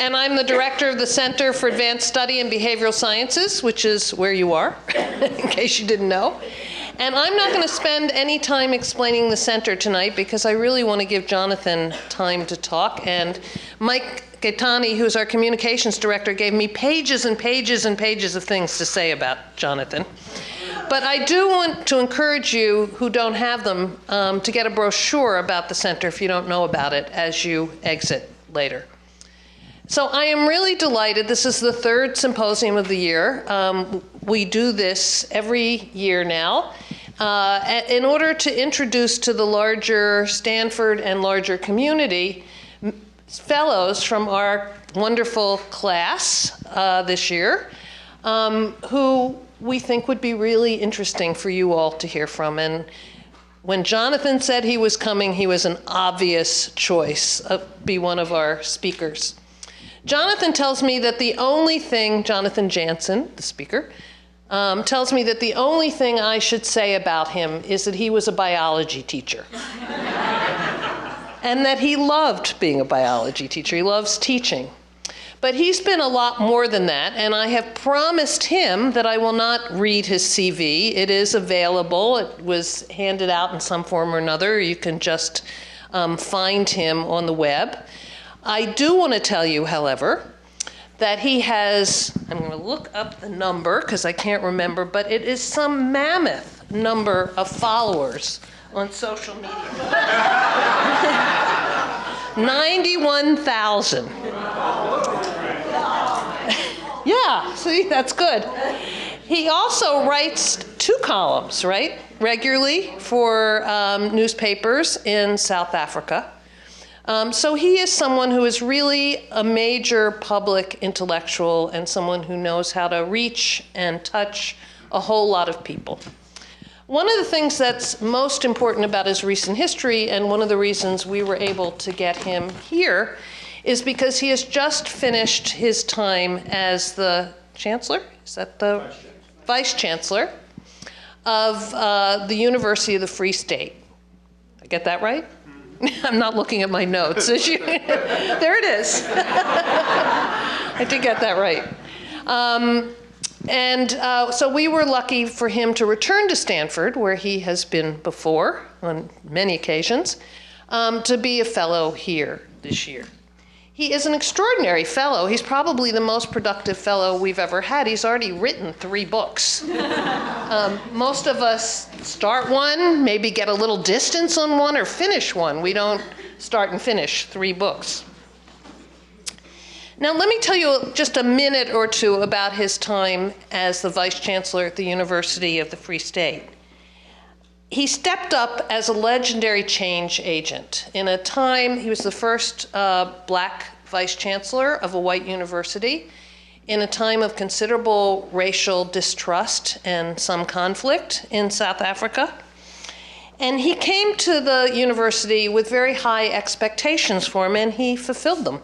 and I'm the director of the Center for Advanced Study in Behavioral Sciences, which is where you are, in case you didn't know. And I'm not going to spend any time explaining the center tonight because I really want to give Jonathan time to talk. And Mike Gaetani, who's our communications director, gave me pages and pages and pages of things to say about Jonathan. But I do want to encourage you who don't have them to get a brochure about the center if you don't know about it as you exit later. So I am really delighted. This is the third symposium of the year. We do this every year now in order to introduce to the larger Stanford and larger community fellows from our wonderful class this year who we think would be really interesting for you all to hear from. And when Jonathan said he was coming, he was an obvious choice to be one of our speakers. Jonathan tells me that the only thing, Jonathan Jansen, the speaker, tells me that the only thing I should say about him is that he was a biology teacher. And that he loved being a biology teacher. He loves teaching. But he's been a lot more than that, and I have promised him that I will not read his CV. It is available. It was handed out in some form or another. You can just find him on the web. I do want to tell you, however, that he has, I'm going to look up the number because I can't remember, but it is some mammoth number of followers on social media. 91,000. Yeah, see, that's good. He also writes 2 columns, right, regularly for newspapers in South Africa. So he is someone who is really a major public intellectual and someone who knows how to reach and touch a whole lot of people. One of the things that's most important about his recent history, and one of the reasons we were able to get him here, is because he has just finished his time as the chancellor, is that the vice chancellor of the University of the Free State. Did I get that right? I'm not looking at my notes. There it is. I did get that right. So we were lucky for him to return to Stanford, where he has been before on many occasions, to be a fellow here this year. He is an extraordinary fellow. He's probably the most productive fellow we've ever had. He's already written 3 books. Most of us start one, maybe get a little distance on one, or finish one. We don't start and finish 3 books. Now, let me tell you just a minute or two about his time as the Vice Chancellor at the University of the Free State. He stepped up as a legendary change agent. In a time, he was the first black Vice Chancellor of a white university, in a time of considerable racial distrust and some conflict in South Africa. And he came to the university with very high expectations for him, and he fulfilled them.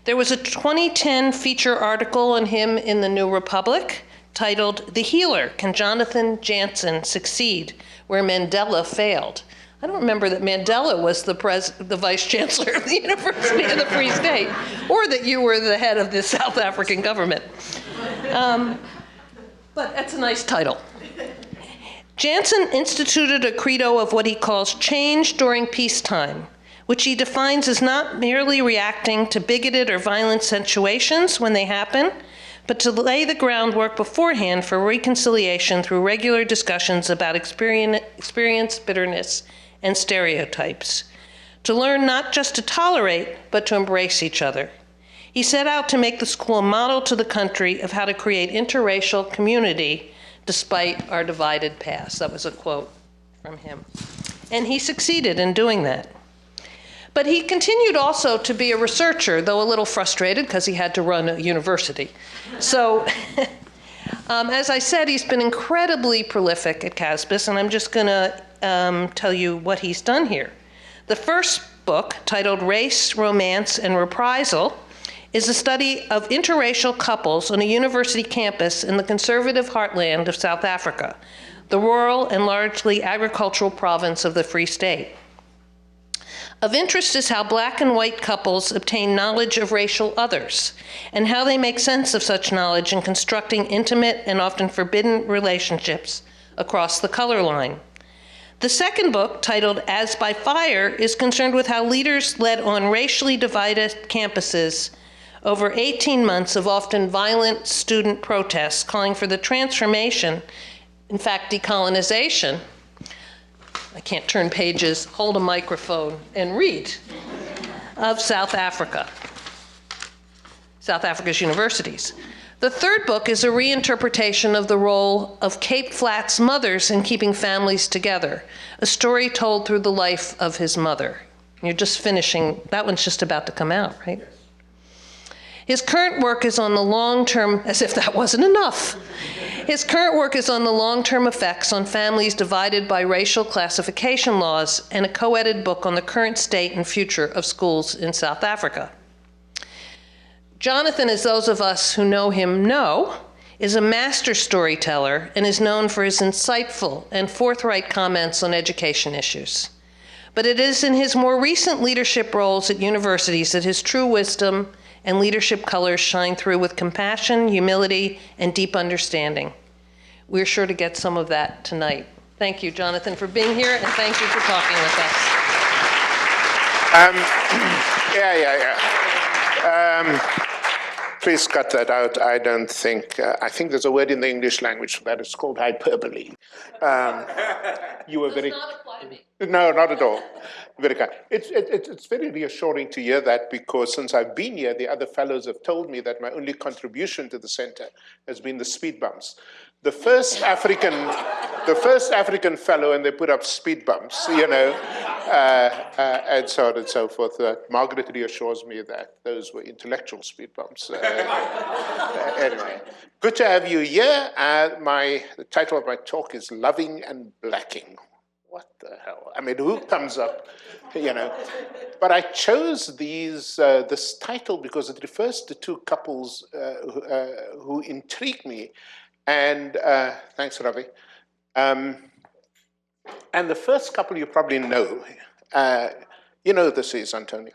There was a 2010 feature article on him in the New Republic titled, "The Healer, Can Jonathan Jansen Succeed Where Mandela Failed?" I don't remember that Mandela was the Vice Chancellor of the University of the Free State, or that you were the head of the South African government. But that's a nice title. Jansen instituted a credo of what he calls change during peacetime, which he defines as not merely reacting to bigoted or violent situations when they happen, but to lay the groundwork beforehand for reconciliation through regular discussions about experience, bitterness, and stereotypes. To learn not just to tolerate, but to embrace each other. He set out to make the school a model to the country of how to create interracial community despite our divided past. That was a quote from him. And he succeeded in doing that. But he continued also to be a researcher, though a little frustrated because he had to run a university. So, as I said, he's been incredibly prolific at CASBS, and I'm just going to tell you what he's done here. The first book, titled Race, Romance, and Reprisal, is a study of interracial couples on a university campus in the conservative heartland of South Africa, the rural and largely agricultural province of the Free State. Of interest is how black and white couples obtain knowledge of racial others, and how they make sense of such knowledge in constructing intimate and often forbidden relationships across the color line. The second book, titled As by Fire, is concerned with how leaders led on racially divided campuses over 18 months of often violent student protests calling for the transformation, in fact, decolonization. I can't turn pages, hold a microphone, and read, of South Africa, South Africa's universities. The third book is a reinterpretation of the role of Cape Flats mothers in keeping families together, a story told through the life of his mother. You're just finishing, that one's just about to come out, right? His current work is on the long-term, as if that wasn't enough. His current work is on the long-term effects on families divided by racial classification laws, and a co-edited book on the current state and future of schools in South Africa. Jonathan, as those of us who know him know, is a master storyteller and is known for his insightful and forthright comments on education issues. But it is in his more recent leadership roles at universities that his true wisdom and leadership colors shine through with compassion, humility, and deep understanding. We're sure to get some of that tonight. Thank you, Jonathan, for being here, and thank you for talking with us. Please cut that out. I don't think, I think there's a word in the English language for that. It's called hyperbole. You were very... Does not apply to me. No, not at all. Very kind. It's very reassuring to hear that, because since I've been here, the other fellows have told me that my only contribution to the center has been the speed bumps. The first African fellow, and they put up speed bumps, you know, and so on and so forth. Margaret reassures me that those were intellectual speed bumps. Anyway, good to have you here. The title of my talk is Loving and Blacking. What the hell? I mean, who comes up, you know? But I chose this title because it refers to two couples who intrigue me. And thanks, Ravi. And the first couple you probably know. You know who this is, Antonio.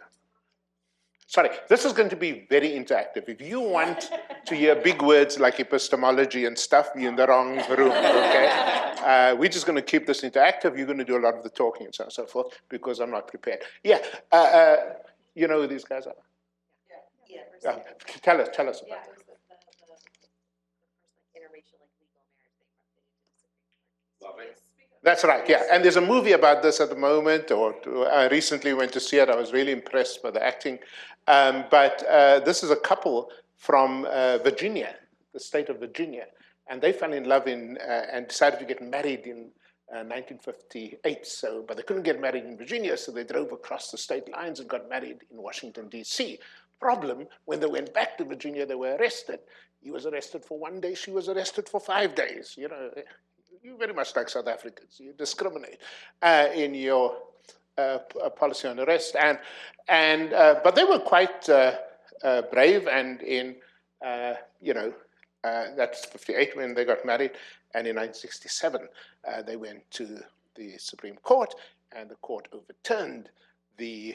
Sorry, this is going to be very interactive. If you want to hear big words like epistemology and stuff, you're in the wrong room, okay? We're just going to keep this interactive. You're going to do a lot of the talking and so on and so forth, because I'm not prepared. Yeah, you know who these guys are? Yeah. Tell us about it. That's right, yeah. And there's a movie about this at the moment, or I recently went to see it. I was really impressed by the acting. But this is a couple from Virginia, the state of Virginia. And they fell in love and decided to get married in 1958. But they couldn't get married in Virginia, so they drove across the state lines and got married in Washington, D.C. Problem, when they went back to Virginia, they were arrested. He was arrested for 1 day, she was arrested for 5 days, you know. You're very much like South Africans. You discriminate in your policy on arrest, but they were quite brave. And in that's 58 when they got married, and in 1967 they went to the Supreme Court, and the court overturned the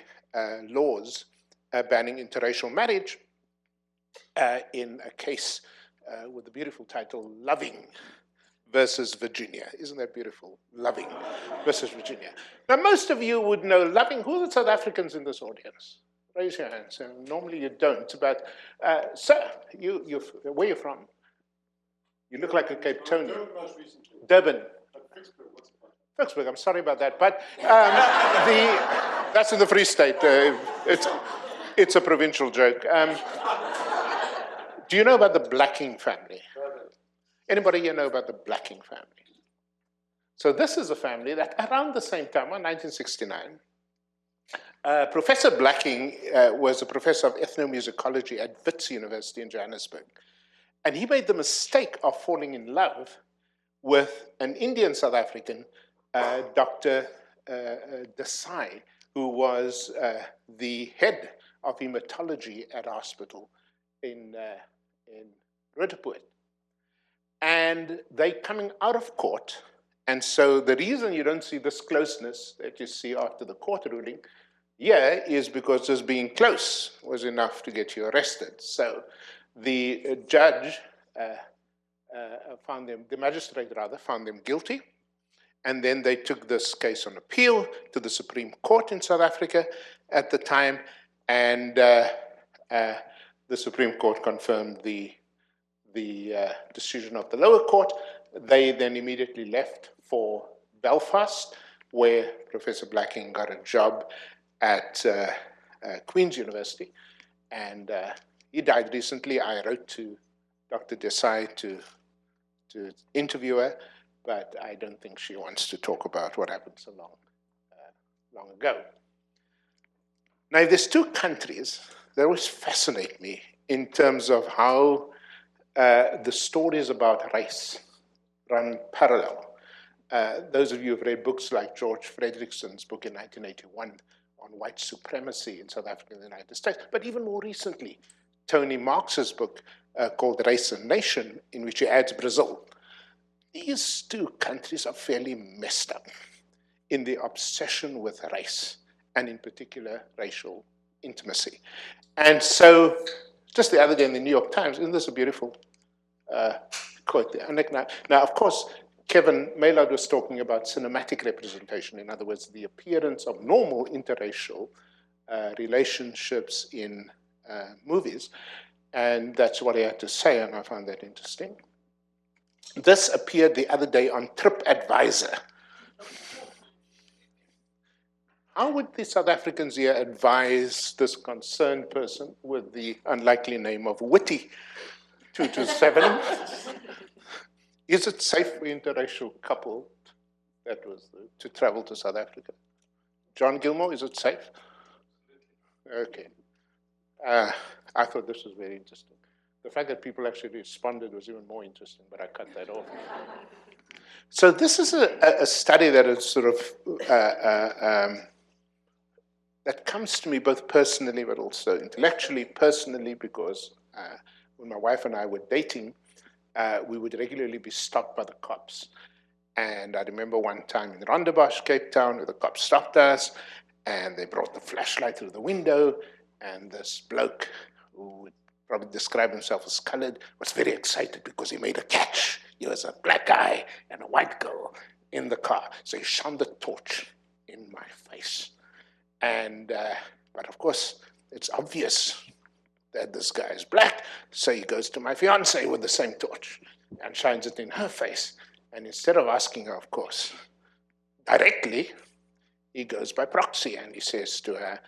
laws banning interracial marriage in a case with the beautiful title "Loving versus Virginia." Isn't that beautiful? Loving versus Virginia. Now, most of you would know Loving. Who are the South Africans in this audience? Raise your hands. Normally you don't, but sir, where are you from? You look like a Cape Townian. Durban most recently. Durban. Vicksburg, I'm sorry about that, but that's in the Free State. It's a provincial joke. Do you know about the Blacking family? Anybody here know about the Blacking family? So this is a family that around the same time, 1969, Professor Blacking was a professor of ethnomusicology at Wits University in Johannesburg. And he made the mistake of falling in love with an Indian South African, Dr. Desai, who was the head of hematology at a hospital in Roodepoort. And they coming out of court. And so the reason you don't see this closeness that you see after the court ruling here is because just being close was enough to get you arrested. So the judge the magistrate rather, found them guilty. And then they took this case on appeal to the Supreme Court in South Africa at the time. And the Supreme Court confirmed the decision of the lower court. They then immediately left for Belfast, where Professor Blacking got a job at Queen's University. And he died recently. I wrote to Dr. Desai to interview her, but I don't think she wants to talk about what happened so long ago. Now, there's two countries that always fascinate me in terms of how the stories about race run parallel. Those of you who've read books like George Fredrickson's book in 1981 on white supremacy in South Africa and the United States, but even more recently, Tony Marx's book called Race and Nation, in which he adds Brazil. These two countries are fairly messed up in the obsession with race, and in particular, racial intimacy. And so, just the other day in the New York Times, isn't this a beautiful quote there? Now, of course, Kevin Maylard was talking about cinematic representation, in other words, the appearance of normal interracial relationships in movies, and that's what I had to say, and I found that interesting. This appeared the other day on TripAdvisor. How would the South Africans here advise this concerned person with the unlikely name of Witty 227? Is it safe for interracial couple to travel to South Africa? John Gilmore, is it safe? Okay. I thought this was very interesting. The fact that people actually responded was even more interesting, but I cut that off. So this is a study that is sort of, that comes to me both personally but also intellectually. Personally, because when my wife and I were dating, we would regularly be stopped by the cops. And I remember one time in Rondebosch, Cape Town, where the cops stopped us, and they brought the flashlight through the window, and this bloke, who would probably describe himself as colored, was very excited because he made a catch. He was a black guy and a white girl in the car. So he shone the torch in my face. And, but of course, it's obvious that this guy is black. So he goes to my fiance with the same torch and shines it in her face. And instead of asking her, of course, directly, he goes by proxy and he says to her,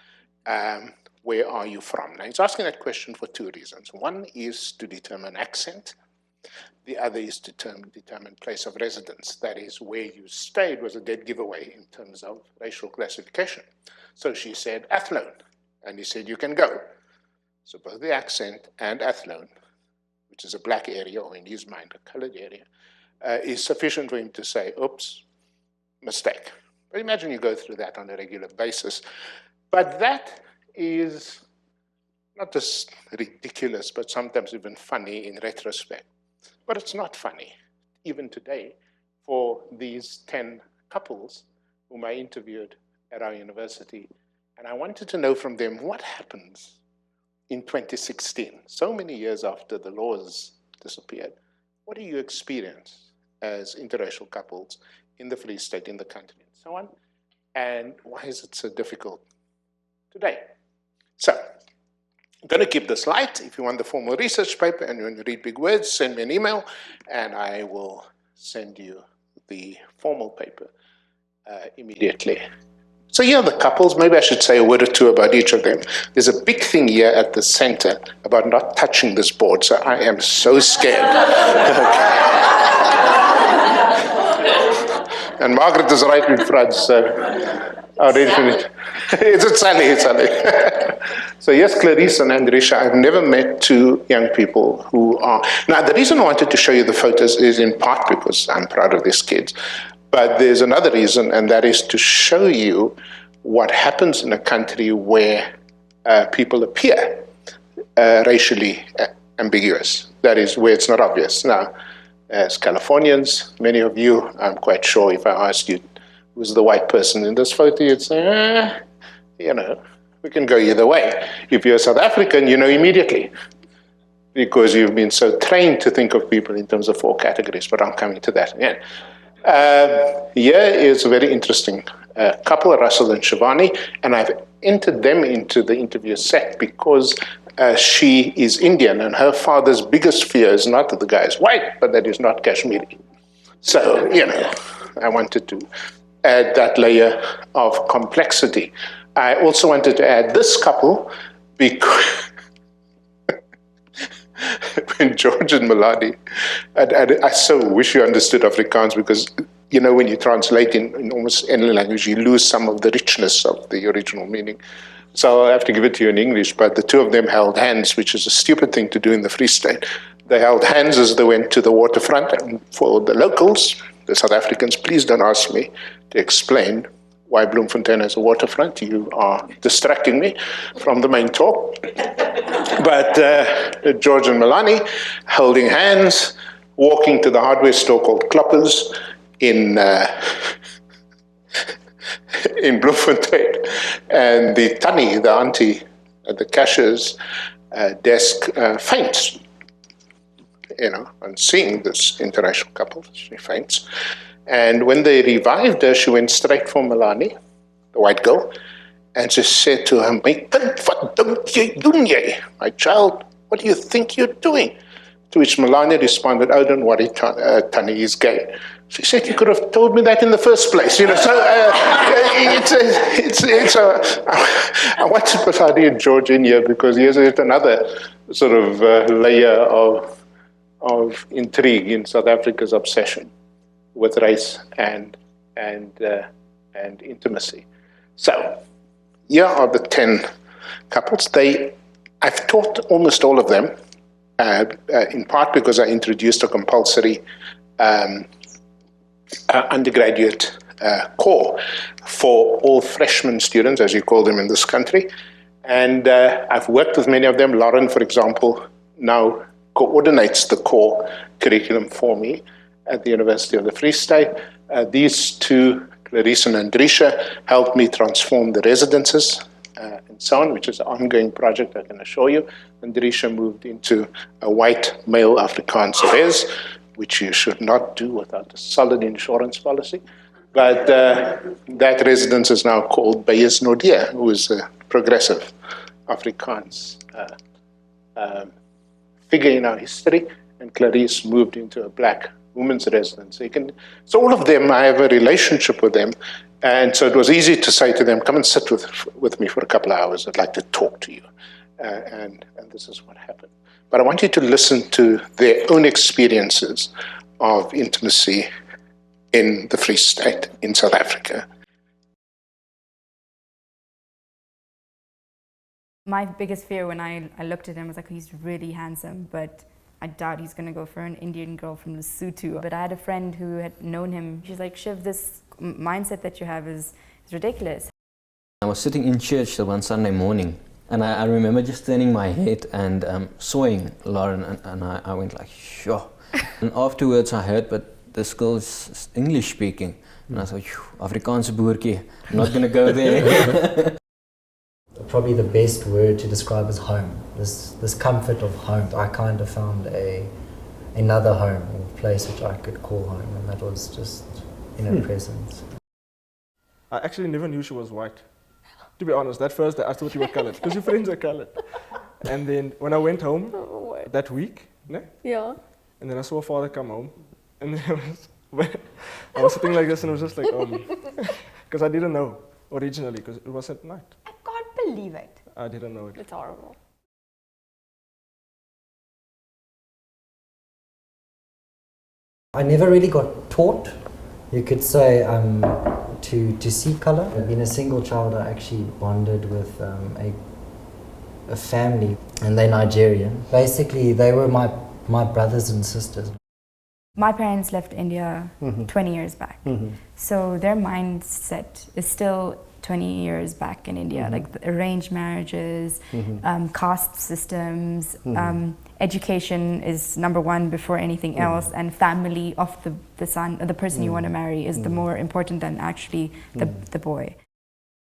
where are you from? Now, he's asking that question for two reasons. One is to determine accent. The other is to determine place of residence. That is, where you stayed was a dead giveaway in terms of racial classification. So she said, Athlone. And he said, you can go. So both the accent and Athlone, which is a black area, or in his mind, a colored area, is sufficient for him to say, oops, mistake. But imagine you go through that on a regular basis. But that is not just ridiculous, but sometimes even funny in retrospect. But it's not funny, even today, for these 10 couples whom I interviewed at our university. And I wanted to know from them what happens in 2016, so many years after the laws disappeared. What do you experience as interracial couples in the Free State, in the country, and so on? And why is it so difficult today? So, I'm going to keep this light. If you want the formal research paper and you want to read big words, send me an email, and I will send you the formal paper immediately. So here are the couples. Maybe I should say a word or two about each of them. There's a big thing here at the center about not touching this board, so I am so scared. And Margaret is right in front, so I'll read it. Is it Sally? It's Sally. So yes, Clarice and Andrisha, I've never met two young people who are... Now, the reason I wanted to show you the photos is in part because I'm proud of these kids. But there's another reason, and that is to show you what happens in a country where people appear racially ambiguous. That is, where it's not obvious. Now, as Californians, many of you, I'm quite sure if I asked you who's the white person in this photo, you'd say, you know, we can go either way. If you're South African, you know immediately, because you've been so trained to think of people in terms of 4 categories, but I'm coming to that again. Here is a very interesting couple, Russell and Shivani, and I've entered them into the interview set because she is Indian, and her father's biggest fear is not that the guy is white, but that he's not Kashmiri. So, you know, I wanted to add that layer of complexity. I also wanted to add this couple because when George and Melanie, I so wish you understood Afrikaans, because, you know, when you translate in almost any language, you lose some of the richness of the original meaning. So I have to give it to you in English, but the two of them held hands, which is a stupid thing to do in the Free State. They held hands as they went to the waterfront, and for the locals, the South Africans, please don't ask me to explain why Bloemfontein has a waterfront. You are distracting me from the main talk. But George and Melanie holding hands, walking to the hardware store called Kloppers in Bloemfontein. And the tannie, the auntie at the cashier's desk, faints, you know, on seeing this interracial couple. She faints. And when they revived her, she went straight for Melanie, the white girl, and just said to her, my child, what do you think you're doing? To which Melanie responded, oh, don't worry, Tannie is gay. She said, you could have told me that in the first place. You know, so I want to put Adi and George in here because here's another sort of layer of intrigue in South Africa's obsession with race and intimacy. So here are the 10 couples. I've taught almost all of them, in part because I introduced a compulsory undergraduate core for all freshman students, as you call them in this country. And I've worked with many of them. Lauren, for example, now coordinates the core curriculum for me at the University of the Free State. These two, Clarice and Andrisha, helped me transform the residences and so on, which is an ongoing project, I can assure you. Andrisha moved into a white male Afrikaans res, which you should not do without a solid insurance policy. But that residence is now called Bayes Nordia, who is a progressive Afrikaans figure in our history, and Clarice moved into a black women's residence. So all of them, I have a relationship with them, and so it was easy to say to them, come and sit with me for a couple of hours, I'd like to talk to you. And this is what happened. But I want you to listen to their own experiences of intimacy in the Free State in South Africa. My biggest fear when I looked at him was like, he's really handsome, but I doubt he's going to go for an Indian girl from Lesotho. But I had a friend who had known him. She's like, Shiv, this mindset that you have is ridiculous. I was sitting in church one Sunday morning, and I remember just turning my head and sawing Lauren, and I went like, sure. And afterwards I heard, but this girl is English speaking. And I thought, Afrikaanse boertjie, I'm not going to go there. Probably the best word to describe is home. This comfort of home. I kind of found another home, a place which I could call home, and that was just in her presence. I actually never knew she was white. To be honest, that first day I thought you were colored, because your friends are colored. And then when I went home that week, yeah, and then I saw father come home, and then I was sitting like this, and I was just like, because I didn't know originally, because it was at night. I can't believe it. I didn't know it. It's horrible. I never really got taught, you could say, to see color. Being a single child, I actually bonded with a family, and they're Nigerian. Basically, they were my brothers and sisters. My parents left India 20 years back. So their mindset is still 20 years back in India, like the arranged marriages, caste systems, education is number one before anything else, and family of the son, the person you want to marry is the more important than actually the boy.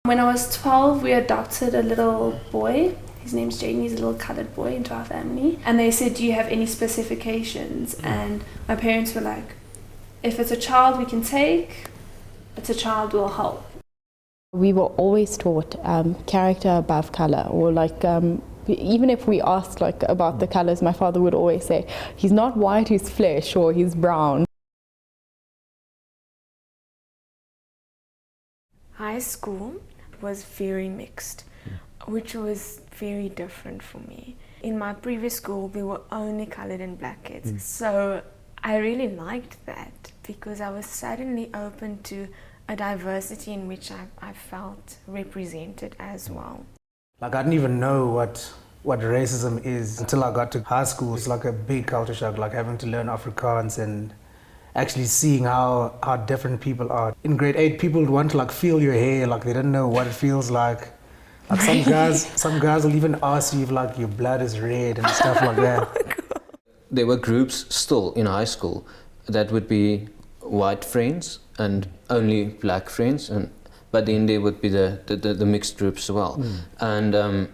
When I was 12, we adopted a little boy. His name's Jaden. He's a little coloured boy into our family. And they said, do you have any specifications? And my parents were like, if it's a child we can take, it's a child we'll help. We were always taught character above colour, or like even if we asked like about the colours, my father would always say, he's not white, he's flesh, or he's brown. High school was very mixed, which was very different for me. In my previous school, we were only coloured and black kids, so I really liked that because I was suddenly open to a diversity in which I felt represented as well. Like, I didn't even know what racism is until I got to high school. It's like a big culture shock, like having to learn Afrikaans and actually seeing how different people are. In grade 8, people would want to like feel your hair, like they didn't know what it feels like. Like some guys will even ask you if like your blood is red and stuff like that. There were groups still in high school that would be white friends and only black friends, but then there would be the mixed groups as well. And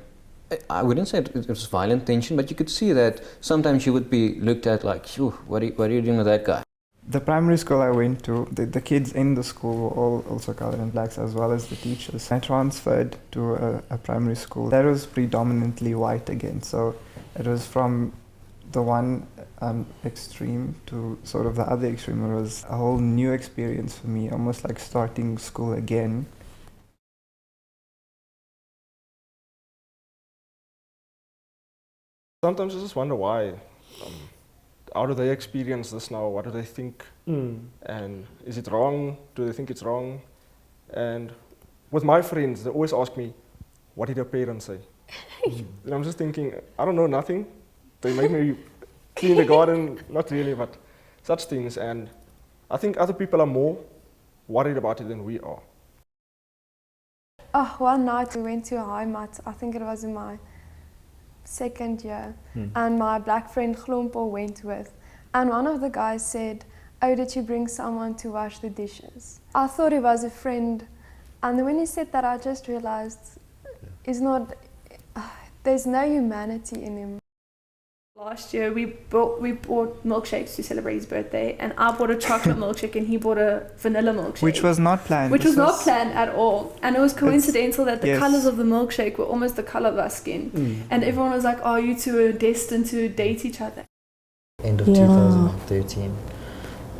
I wouldn't say it was violent tension, but you could see that sometimes you would be looked at like, what are you doing with that guy? The primary school I went to, the kids in the school were all also coloured and blacks, as well as the teachers. I transferred to a primary school that was predominantly white again, so it was from the one extreme to sort of the other extreme. It was a whole new experience for me, almost like starting school again. Sometimes I just wonder why. How do they experience this now? What do they think? And is it wrong? Do they think it's wrong? And with my friends, they always ask me, what did your parents say? And I'm just thinking, I don't know, nothing. They made me clean the garden, not really, but such things. And I think other people are more worried about it than we are. Oh, one night we went to a heimat, I think it was in my second year, and my black friend Glompo went with, and one of the guys said, oh, did you bring someone to wash the dishes? I thought he was a friend, and then when he said that, I just realized there's no humanity in him. Last year we bought milkshakes to celebrate his birthday, and I bought a chocolate milkshake and he bought a vanilla milkshake. Which was not planned. Which was not planned at all. And it was coincidental that the colours of the milkshake were almost the colour of our skin. And everyone was like, oh, you two are destined to date each other. End of 2013,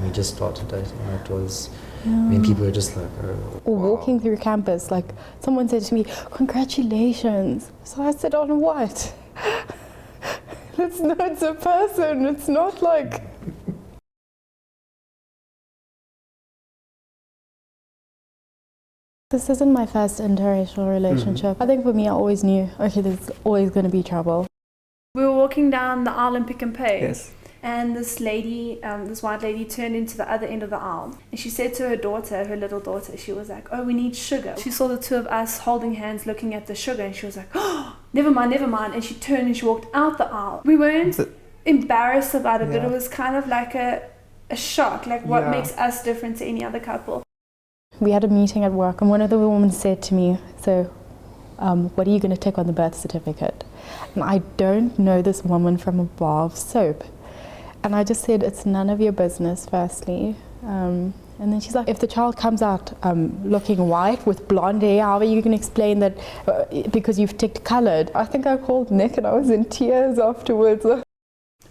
we just started dating. It was, I mean, people were just like, oh, or walking through campus, like someone said to me, congratulations. So I said, on what? It's a person, it's not like... This isn't my first interracial relationship. I think for me, I always knew, okay, there's always going to be trouble. We were walking down the aisle in Pick and Pay. Yes. And this lady, this white lady, turned into the other end of the aisle. And she said to her daughter, her little daughter, she was like, oh, we need sugar. She saw the two of us holding hands looking at the sugar, and she was like, oh, never mind. And she turned and she walked out the aisle. We weren't embarrassed about it, but it was kind of like a shock, like what makes us different to any other couple. We had a meeting at work, and one of the women said to me, so what are you going to tick on the birth certificate? And I don't know this woman from a bar of soap. And I just said, it's none of your business, firstly. And then she's like, if the child comes out looking white with blonde hair, how are you going to explain that because you've ticked coloured? I think I called Nick and I was in tears afterwards.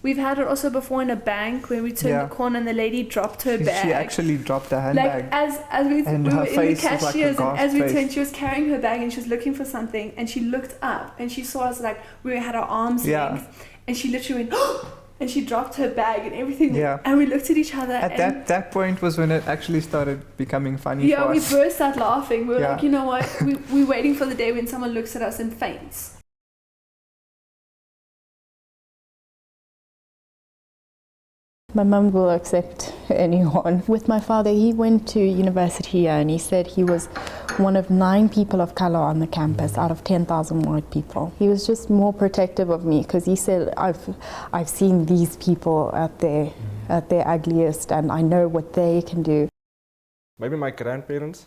We've had it also before in a bank where we turned the corner and the lady dropped her bag. She actually dropped her handbag. Like as we were in the cashiers, and as we turned, she was carrying her bag and she was looking for something, and she looked up and she saw us like we had our arms length, and she literally went, oh! And she dropped her bag and everything. Yeah. And we looked at each other. At that point was when it actually started becoming funny for us. Yeah, we burst out laughing. We were like, you know what? We're waiting for the day when someone looks at us and faints. My mum will accept anyone. With my father, he went to university here and he said he was one of 9 people of colour on the campus out of 10,000 white people. He was just more protective of me because he said, I've seen these people at their ugliest and I know what they can do. Maybe my grandparents,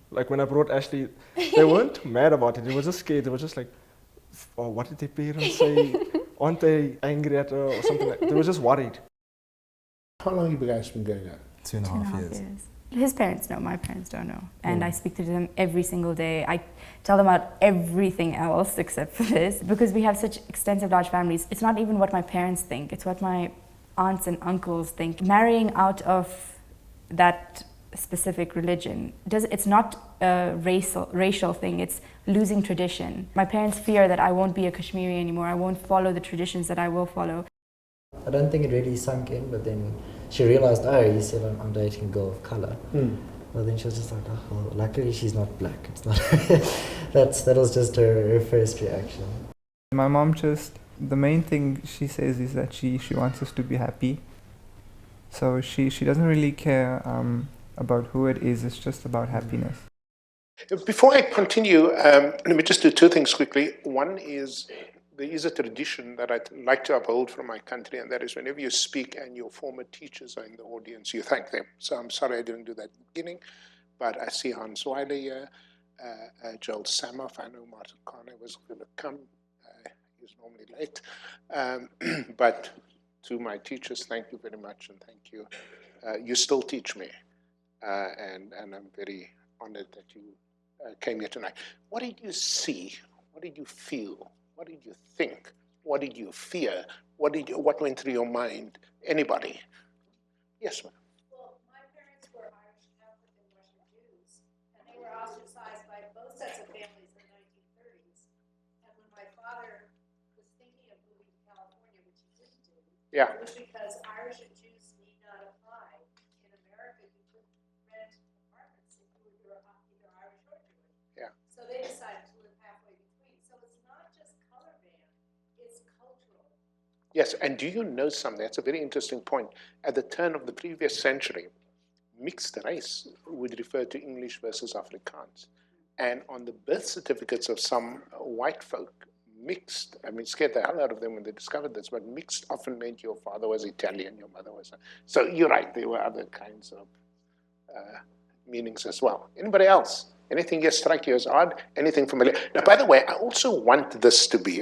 like when I brought Ashley, they weren't mad about it. They were just scared. They were just like, oh, what did their parents say? Aren't they angry at her or something like that? They were just worried. How long have you guys been going out? 2.5 years. His parents know, my parents don't know. And I speak to them every single day. I tell them about everything else except for this. Because we have such extensive, large families, it's not even what my parents think, it's what my aunts and uncles think. Marrying out of that specific religion, it's not a racial thing, it's losing tradition. My parents fear that I won't be a Kashmiri anymore, I won't follow the traditions that I will follow. I don't think it really sunk in, but then she realized, oh, he said I'm dating a girl of color. Well, then she was just like, oh, well, luckily she's not black. It's not. That was just her first reaction. My mom the main thing she says is that she wants us to be happy. So she doesn't really care about who it is, it's just about happiness. Before I continue, let me just do two things quickly. One is, there is a tradition that I'd like to uphold from my country, and that is whenever you speak and your former teachers are in the audience, you thank them. So I'm sorry I didn't do that at the beginning, but I see Hans Weiler here, Joel Samoff. I know Martin Carney was going to come. He's normally late. But to my teachers, thank you very much, and thank you. You still teach me, and I'm very honored that you came here tonight. What did you see? What did you feel? What did you think? What did you fear? What went through your mind? Anybody? Yes, ma'am. Well, my parents were Irish Catholic and Russian Jews, and they were ostracized by both sets of families in the 1930s. And when my father was thinking of moving to California, which he didn't do, it was because Irish and Jews need not apply. In America, you could rent apartments if you were either Irish or Jewish. Yeah. So they decided to live halfway between. So it's not just color band, it's cultural. Yes, and do you know something? That's a very interesting point. At the turn of the previous century, mixed race would refer to English versus Afrikaans. And on the birth certificates of some white folk, mixed, I mean, scared the hell out of them when they discovered this, but mixed often meant your father was Italian, your mother was. So you're right, there were other kinds of meanings as well. Anybody else? Anything here strike you as odd? Anything familiar? Now, by the way, I also want this to be,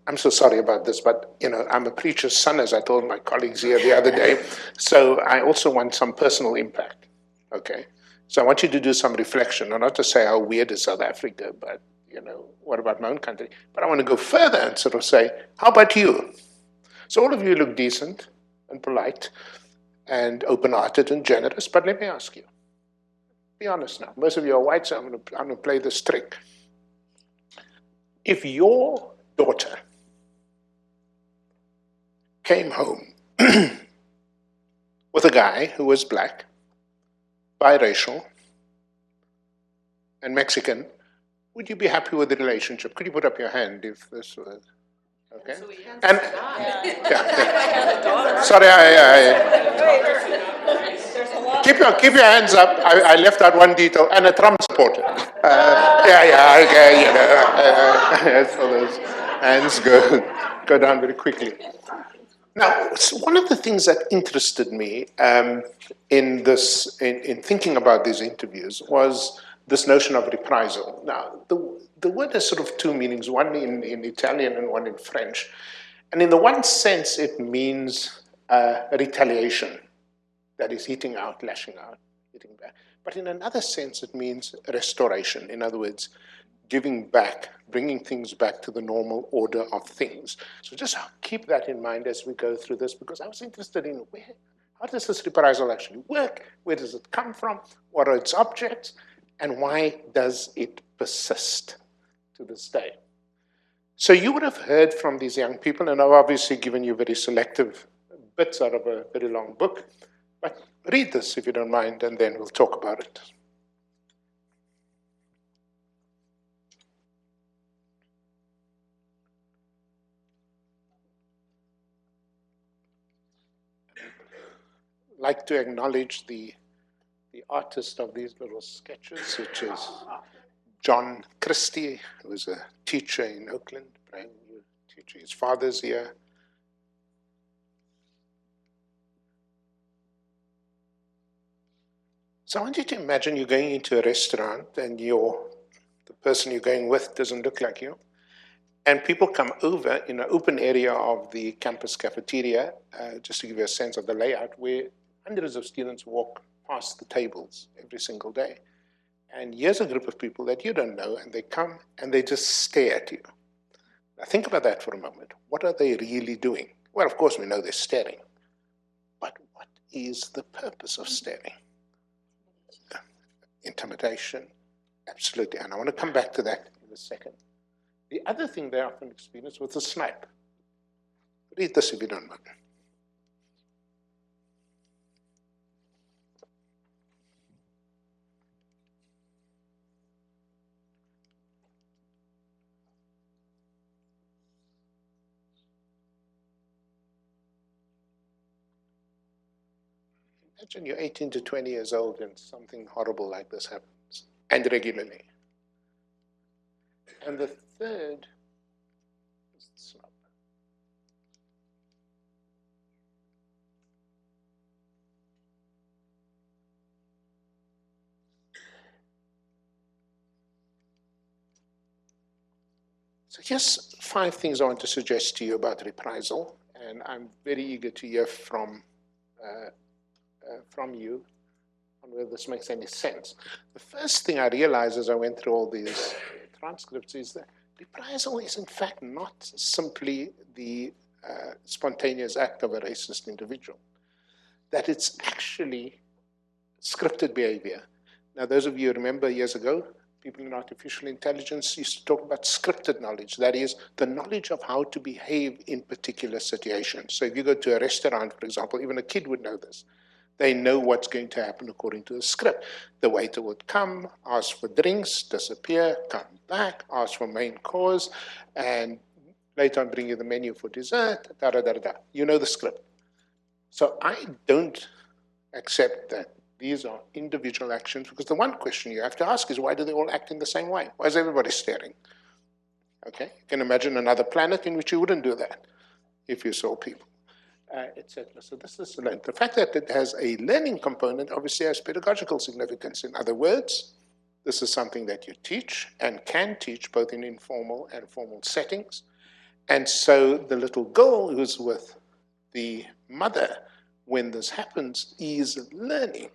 I'm so sorry about this, but I'm a preacher's son, as I told my colleagues here the other day. So I also want some personal impact. Okay, so I want you to do some reflection, and not to say how weird is South Africa, but what about my own country? But I want to go further and sort of say, how about you? So all of you look decent and polite and open-hearted and generous, but let me ask you. Be honest now. Most of you are white, so I'm going to play this trick. If your daughter came home with a guy who was black, biracial, and Mexican, would you be happy with the relationship? Could you put up your hand if this was okay? And sorry, keep your hands up. I left out one detail, and a Trump supporter. So those hands go down very quickly. Now, one of the things that interested me in thinking about these interviews was this notion of reprisal. Now, the word has sort of two meanings, one in Italian and one in French. And in the one sense, it means retaliation. That is hitting out, lashing out, hitting back. But in another sense, it means restoration. In other words, giving back, bringing things back to the normal order of things. So just keep that in mind as we go through this, because I was interested in how does this reprisal actually work? Where does it come from? What are its objects? And why does it persist to this day? So you would have heard from these young people, and I've obviously given you very selective bits out of a very long book. But read this if you don't mind, and then we'll talk about it. I'd like to acknowledge the artist of these little sketches, which is John Christie, who was a teacher in Oakland, brand new teacher. His father's here. So I want you to imagine you're going into a restaurant and the person you're going with doesn't look like you. And people come over in an open area of the campus cafeteria, just to give you a sense of the layout, where hundreds of students walk past the tables every single day. And here's a group of people that you don't know, and they come and they just stare at you. Now think about that for a moment. What are they really doing? Well, of course, we know they're staring. But what is the purpose of staring? Intimidation, absolutely. And I want to come back to that in a second. The other thing they often experience was a snipe. Read this if you don't mind. Imagine you're 18 to 20 years old and something horrible like this happens, and regularly. And the third is the snipe. So here's 5 things I want to suggest to you about reprisal, and I'm very eager to hear from you on whether this makes any sense. The first thing I realized as I went through all these transcripts is that reprisal is in fact not simply the spontaneous act of a racist individual, that it's actually scripted behavior. Now, those of you who remember years ago, people in artificial intelligence used to talk about scripted knowledge, that is, the knowledge of how to behave in particular situations. So if you go to a restaurant, for example, even a kid would know this. They know what's going to happen according to the script. The waiter would come, ask for drinks, disappear, come back, ask for main course, and later on bring you the menu for dessert, da-da-da-da. You know the script. So I don't accept that these are individual actions, because the one question you have to ask is, why do they all act in the same way? Why is everybody staring? Okay, you can imagine another planet in which you wouldn't do that if you saw people. Etc. So this is learned. The fact that it has a learning component obviously has pedagogical significance. In other words, this is something that you teach and can teach both in informal and formal settings. And so the little girl who's with the mother when this happens is learning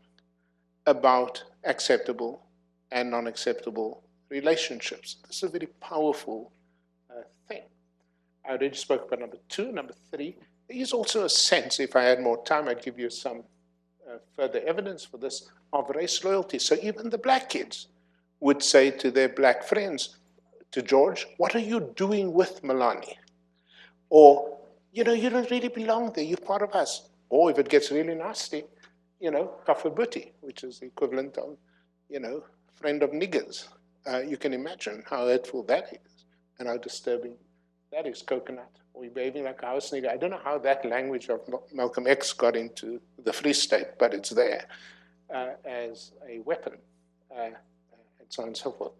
about acceptable and non-acceptable relationships. This is a very powerful thing. I already spoke about number 2. Number 3, there is also a sense, if I had more time, I'd give you some further evidence for this, of race loyalty. So even the black kids would say to their black friends, to George, what are you doing with Milani? Or, you know, you don't really belong there, you're part of us. Or if it gets really nasty, you know, Tafelberg, which is the equivalent of, you know, friend of niggers. You can imagine how hurtful that is and how disturbing that is. Coconut, or you're behaving like a house nigger. I don't know how that language of Malcolm X got into the Free State, but it's there as a weapon, and so on and so forth.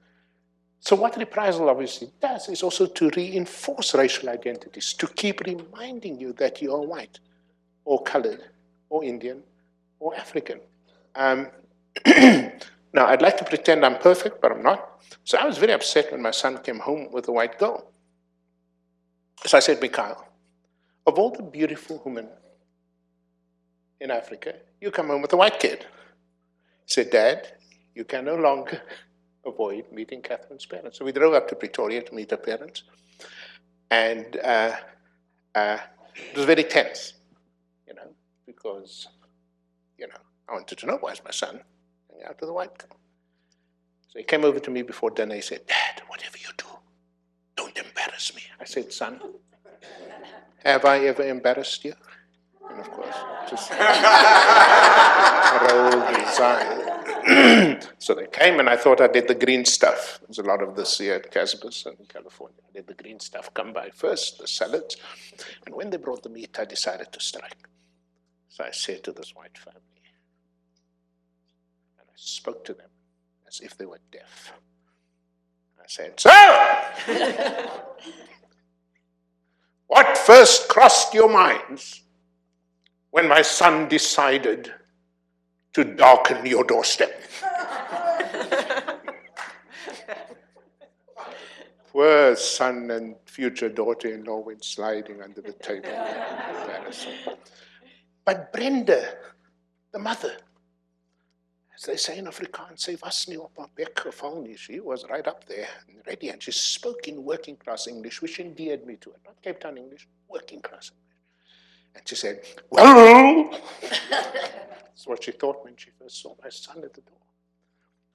So what reprisal obviously does is also to reinforce racial identities, to keep reminding you that you are white, or colored, or Indian, or African. Now, I'd like to pretend I'm perfect, but I'm not. So I was very upset when my son came home with a white girl. So I said, Mikhail, of all the beautiful women in Africa, you come home with a white kid. He said, Dad, you can no longer avoid meeting Catherine's parents. So we drove up to Pretoria to meet her parents. And it was very tense, you know, because, you know, I wanted to know, why is my son hanging out with a white girl? So he came over to me before dinner. He said, Dad, whatever you do, don't embarrass me. I said, son, have I ever embarrassed you? And of course, just rolled his eyes. So they came, and I thought I did the green stuff. There's a lot of this here at CASBS in California. I did the green stuff come by first, the salads. And when they brought the meat, I decided to strike. So I said to this white family, and I spoke to them as if they were deaf. I said, so, what first crossed your minds when my son decided to darken your doorstep. Poor son and future daughter-in-law went sliding under the table. Embarrassing. But Brenda, the mother, as they say in Afrikaans, sy was nie op haar bek geval nie. She was right up there and ready, and she spoke in working class English, which endeared me to her. Not Cape Town English, working class English. And she said, well, that's what she thought when she first saw my son at the door.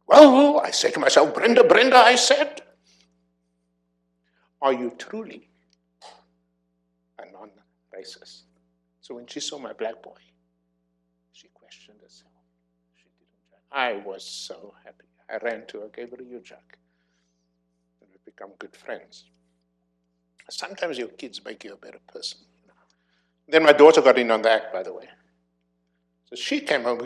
Well, I said to myself, Brenda, Brenda, I said, are you truly a non-racist? So when she saw my black boy, she questioned herself. She didn't judge. I was so happy. I ran to her, gave her a huge hug, and we've become good friends. Sometimes your kids make you a better person. You know. Then my daughter got in on the act, by the way. So she came home.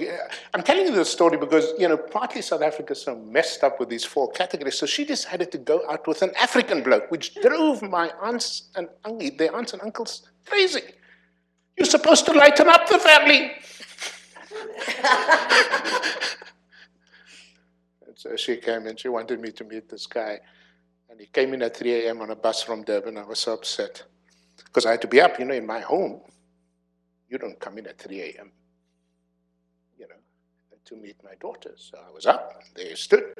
I'm telling you this story because, you know, partly South Africa is so messed up with these 4 categories. So she decided to go out with an African bloke, which drove my aunts and their aunts and uncles crazy. You're supposed to lighten up the family. And so she came and she wanted me to meet this guy. And he came in at 3 a.m. on a bus from Durban. I was so upset because I had to be up, you know, in my home. You don't come in at 3 a.m. to meet my daughter. So I was up, there you stood.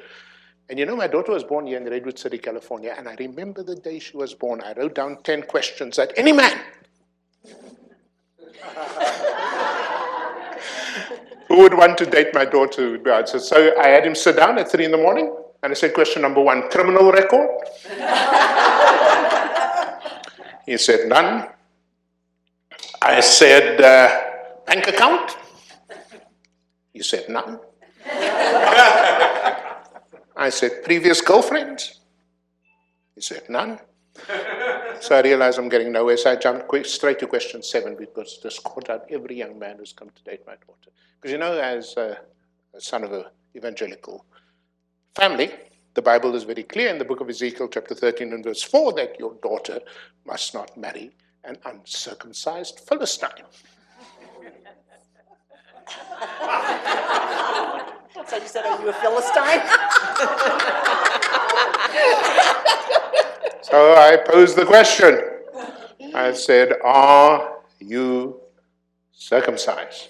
And you know, my daughter was born here in Redwood City, California, and I remember the day she was born, I wrote down 10 questions that any man who would want to date my daughter would be answered. So I had him sit down at 3 in the morning, and I said, question number 1, criminal record? He said, none. I said, bank account? He said, none. I said, previous girlfriends? He said, none. So I realized I'm getting nowhere, so I jumped straight to question 7 because this caught out every young man who's come to date my daughter. Because you know, as a son of an evangelical family, the Bible is very clear in the book of Ezekiel, chapter 13 and verse 4, that your daughter must not marry an uncircumcised Philistine. So you said, are you a Philistine? So I posed the question. I said, are you circumcised?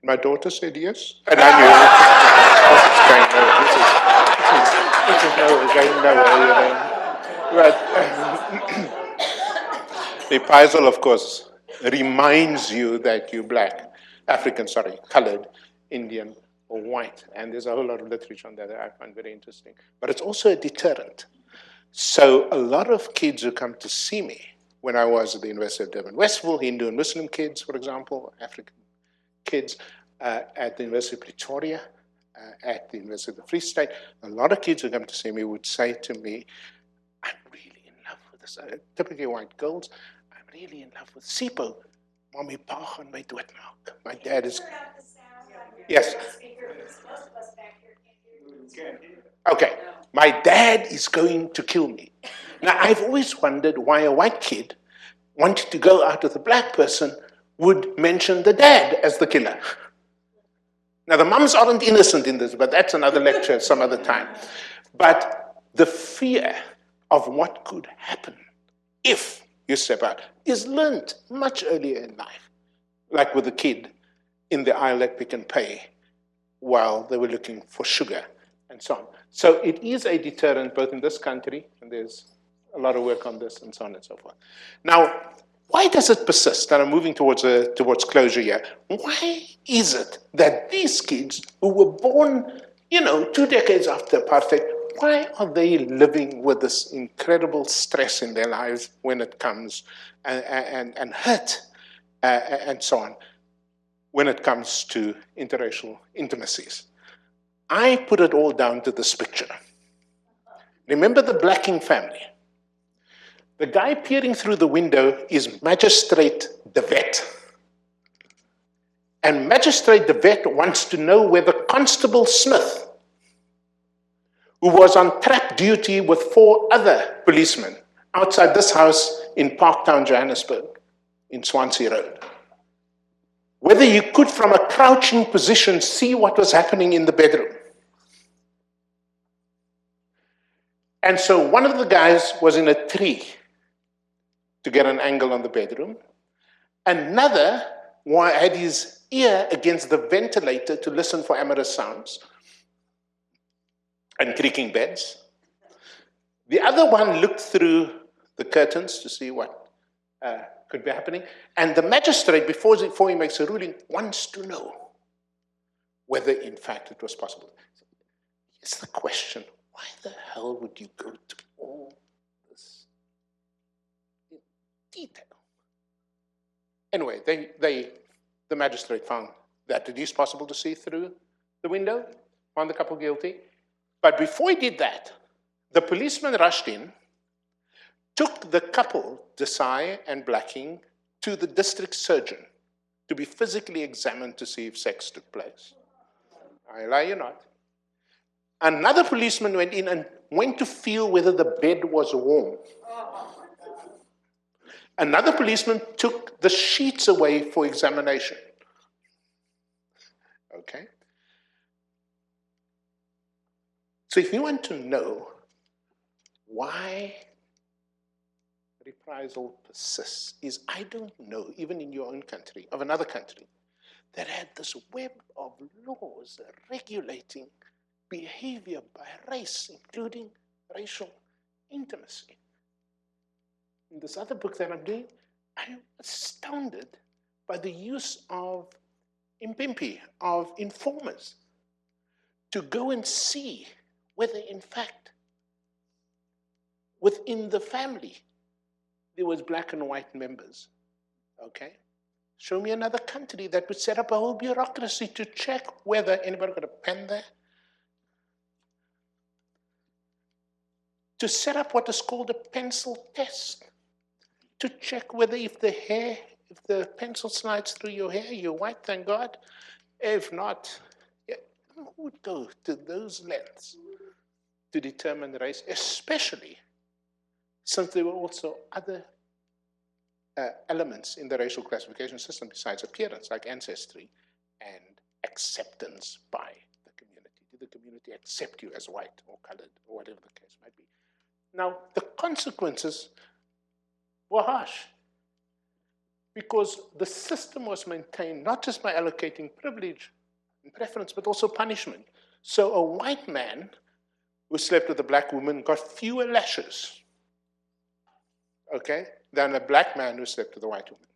My daughter said yes. And I knew this is going nowhere. But Reprisal, of course, reminds you that you're black. African, colored, Indian, or white. And there's a whole lot of literature on that I find very interesting. But it's also a deterrent. So a lot of kids who come to see me when I was at the University of Durban, Westville, Hindu and Muslim kids, for example, African kids, at the University of Pretoria, at the University of the Free State, a lot of kids who come to see me would say to me, I'm really in love with this. Typically white girls, I'm really in love with Sipho. Mommy, pa gaan my doodmaak. My dad is... Yes. Okay. My dad is going to kill me. Now, I've always wondered why a white kid wanting to go out with a black person would mention the dad as the killer. Now, the mums aren't innocent in this, but that's another lecture some other time. But the fear of what could happen if you step out is learned much earlier in life, like with the kid in the aisle at Pick and Pay while they were looking for sugar and so on. So it is a deterrent both in this country, and there's a lot of work on this and so on and so forth. Now, why does it persist? And I'm moving towards closure here. Why is it that these kids who were born, 2 decades after apartheid, why are they living with this incredible stress in their lives when it comes and hurt and so on when it comes to interracial intimacies? I put it all down to this picture. Remember the Blacking family? The guy peering through the window is Magistrate de Wet. And Magistrate de Wet wants to know whether Constable Smith, who was on trap duty with 4 other policemen outside this house in Parktown, Johannesburg, in Swansea Road, whether whether you could, from a crouching position, see what was happening in the bedroom. And so one of the guys was in a tree to get an angle on the bedroom. Another had his ear against the ventilator to listen for amorous sounds and creaking beds. The other one looked through the curtains to see what could be happening. And the magistrate, before he makes a ruling, wants to know whether, in fact, it was possible. Here's the question. Why the hell would you go to all this in detail? Anyway, the magistrate found that it is possible to see through the window, found the couple guilty. But before he did that, the policeman rushed in, took the couple, Desai and Blacking, to the district surgeon to be physically examined to see if sex took place. I lie you not. Another policeman went in and went to feel whether the bed was warm. Another policeman took the sheets away for examination. Okay? So if you want to know why reprisal persists, is I don't know, even in your own country, of another country, that had this web of laws regulating behavior by race, including racial intimacy. In this other book that I'm doing, I'm astounded by the use of impimpi, of informers, to go and see whether, in fact, within the family, there was black and white members. Okay? Show me another country that would set up a whole bureaucracy to check whether anybody got a pen there. To set up what is called a pencil test. To check whether if the pencil slides through your hair, you're white, thank God. If not, who would go to those lengths to determine the race, especially since there were also other elements in the racial classification system besides appearance, like ancestry and acceptance by the community. Did the community accept you as white or colored or whatever the case might be? Now, the consequences were harsh because the system was maintained not just by allocating privilege and preference, but also punishment. So a white man who slept with a black woman got fewer lashes, okay, than a black man who slept with a white woman.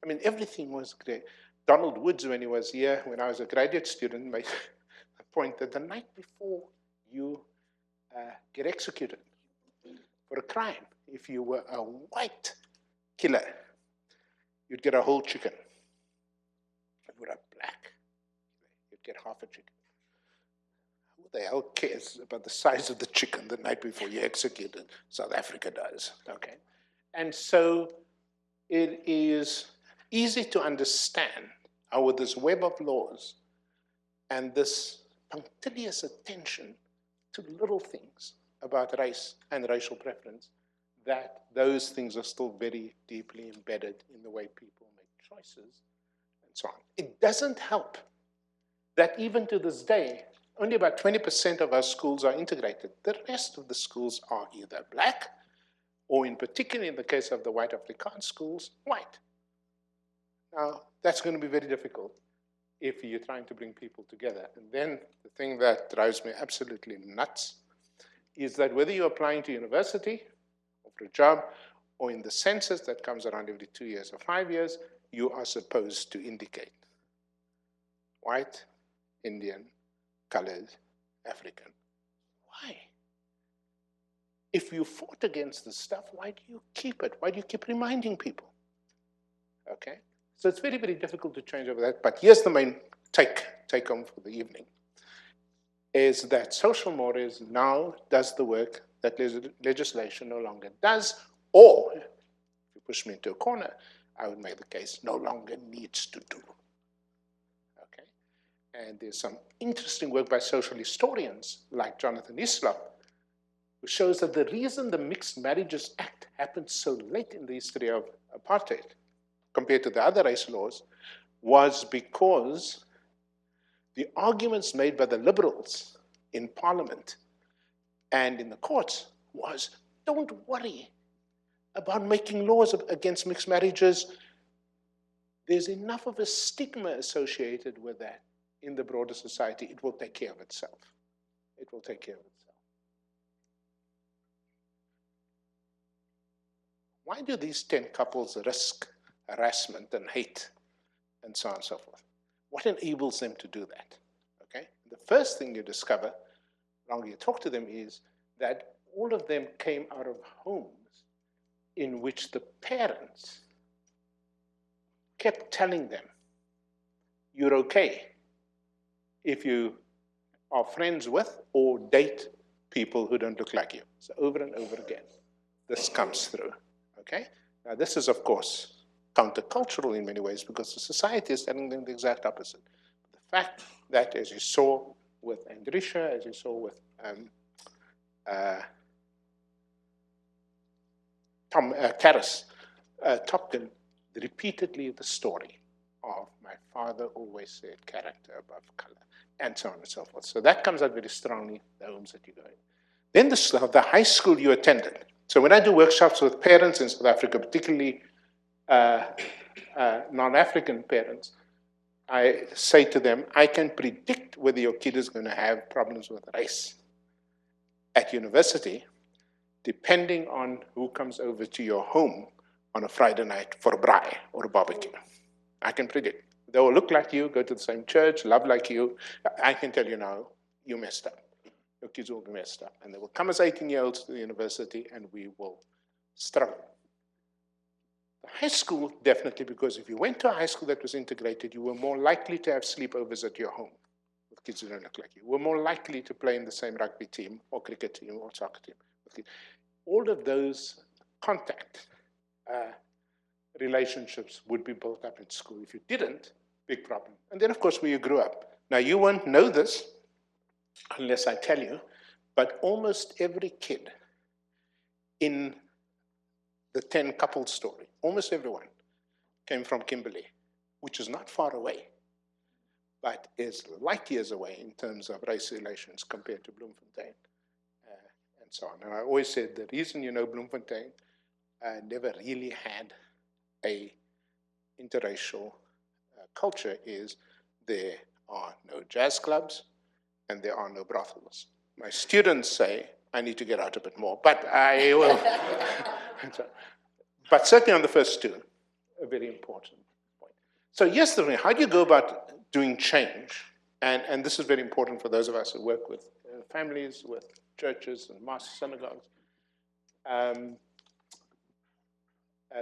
I mean, everything was great. Donald Woods, when he was here, when I was a graduate student, made a point that the night before you get executed for a crime, if you were a white killer, you'd get a whole chicken. If you were a black, you'd get half a chicken. Who the hell cares about the size of the chicken the night before you're executed? South Africa does, okay? And so it is easy to understand how with this web of laws and this punctilious attention to little things about race and racial preference, that those things are still very deeply embedded in the way people make choices and so on. It doesn't help that even to this day, only about 20% of our schools are integrated. The rest of the schools are either black, or in particular, in the case of the white Afrikaans schools, white. Now, that's going to be very difficult if you're trying to bring people together. And then the thing that drives me absolutely nuts is that whether you're applying to university or for a job or in the census that comes around every 2 years or 5 years, you are supposed to indicate white, Indian, colored, African. Why? If you fought against this stuff, why do you keep it? Why do you keep reminding people? Okay? So it's very, very difficult to change over that. But here's the main take home for the evening, is that social mores now does the work that legislation no longer does, or, if you push me into a corner, I would make the case no longer needs to do. Okay? And there's some interesting work by social historians like Jonathan Islop, who shows that the reason the Mixed Marriages Act happened so late in the history of apartheid compared to the other race laws was because the arguments made by the liberals in Parliament and in the courts was, don't worry about making laws against mixed marriages. There's enough of a stigma associated with that in the broader society. It will take care of itself. It will take care of itself. Why do these 10 couples risk harassment and hate and so on and so forth? What enables them to do that? Okay? The first thing you discover, the longer you talk to them, is that all of them came out of homes in which the parents kept telling them, you're okay if you are friends with or date people who don't look like you. So over and over again, this comes through, okay? Now this is, of course, countercultural in many ways because the society is telling them the exact opposite. The fact that, as you saw with Andrisha, as you saw with Topkin, repeatedly the story of my father always said character above color, and so on and so forth. So that comes out very strongly in the homes that you go in. Then the high school you attended. So when I do workshops with parents in South Africa, particularly non-African parents, I say to them, I can predict whether your kid is going to have problems with race at university, depending on who comes over to your home on a Friday night for a braai or a barbecue. I can predict. They will look like you, go to the same church, love like you. I can tell you now, you messed up. Your kids will be messed up. And they will come as 18-year-olds to the university and we will struggle. The high school, definitely, because if you went to a high school that was integrated, you were more likely to have sleepovers at your home with kids who don't look like you. You were more likely to play in the same rugby team or cricket team or soccer team. All of those contact relationships would be built up in school. If you didn't, big problem. And then, of course, where you grew up. Now, you won't know this unless I tell you, but almost every kid in the 10 couple story, almost everyone came from Kimberley, which is not far away, but is light years away in terms of race relations compared to Bloemfontein and so on. And I always said the reason Bloemfontein never really had a interracial culture is there are no jazz clubs and there are no brothels. My students say I need to get out a bit more, but I will. But certainly on the first two, a very important point. So yes, how do you go about doing change? And this is very important for those of us who work with families, with churches and mosques, synagogues,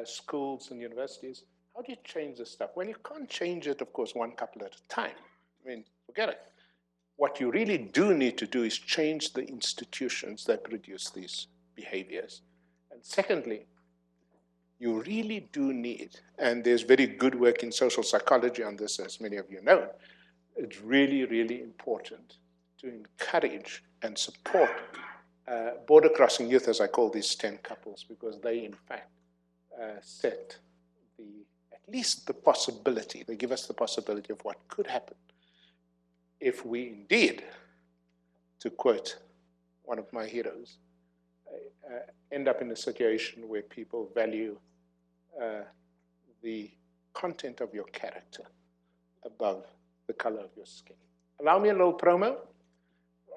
schools and universities. How do you change this stuff? Well, you can't change it, of course, one couple at a time. I mean, forget it. What you really do need to do is change the institutions that produce these behaviors. And secondly, you really do need, and there's very good work in social psychology on this, as many of you know, it's really, really important to encourage and support border-crossing youth, as I call these 10 couples, because they, in fact, set at least the possibility, they give us the possibility of what could happen if we indeed, to quote one of my heroes, end up in a situation where people value the content of your character above the color of your skin. Allow me a little promo.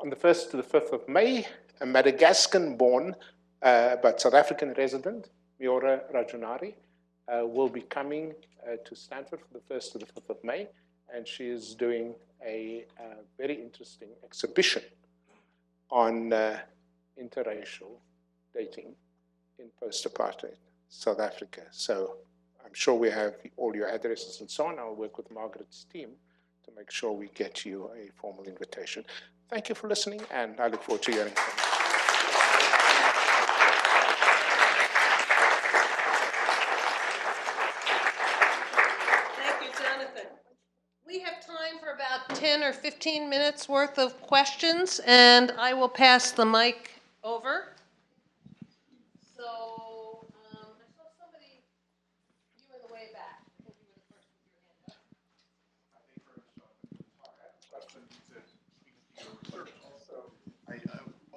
On the 1st to the 5th of May, a Madagascan-born but South African resident, Miora Rajanari, will be coming to Stanford for the 1st to the 5th of May, and she is doing a very interesting exhibition on interracial dating in post-apartheid South Africa. So I'm sure we have all your addresses and so on. I'll work with Margaret's team to make sure we get you a formal invitation. Thank you for listening, and I look forward to hearing from you. Thank you, Jonathan. We have time for about 10 or 15 minutes worth of questions, and I will pass the mic over. So, I saw somebody, you in the way back. I think you were the first with your hand up.